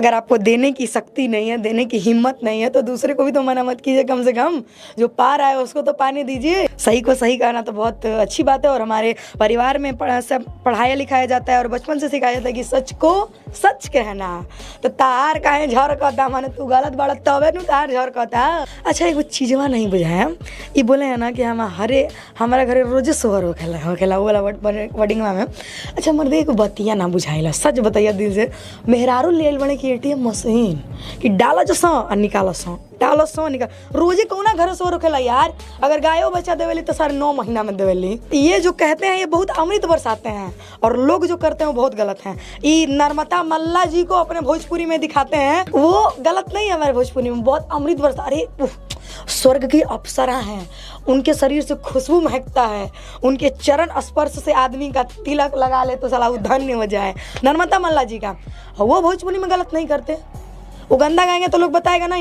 अगर आपको देने की शक्ति नहीं है, देने की हिम्मत नहीं है, तो दूसरे को भी तो मना मत कीजिए। कम से कम जो पा रहा है उसको तो पाने दीजिए। सही को सही कहना तो बहुत अच्छी बात है, और हमारे परिवार में सब पढ़ाया लिखाया जाता है और बचपन से सिखाया जाता है कि सच को सच कहना। तो तार काहे झर कहता, माने तू गलत बड़ा तबे नु तार झर कहता। अच्छा, एगो चीजवा नहीं बुझाया, ये बोले है ना कि हमारा घरे रोजे सोहर होखेला वो वाला वर्डिंगवा में। अच्छा मर्दे, एक बतिया ना बुझाइला, सच बताइए दिल से। मेहरारू ले आइल बने कि एटीएम मशीन कि डाला जो और निकालो डालो निकाल। रोजे कौना घर सोहर होखेला यार। अगर गायो बच्चा देवेली तो 9.5 महीना में देवेली। ये जो कहते हैं ये बहुत अमृत बरसाते हैं, और लोग जो करते हैं वो बहुत गलत हैं। ये नर्मदा मल्ला जी को अपने भोजपुरी में दिखाते हैं, वो गलत नहीं है। हमारे भोजपुरी में बहुत अमृत बरसा, अरे स्वर्ग की अप्सरा हैं, उनके शरीर से खुशबू महकता है, उनके चरण स्पर्श से आदमी का तिलक लगा ले तो साला वो धन्य हो जाए। नर्मदा मल्ला जी का वो भोजपुरी में गलत नहीं करते। वो गंदा गाएंगे तो लोग बताएगा नहीं।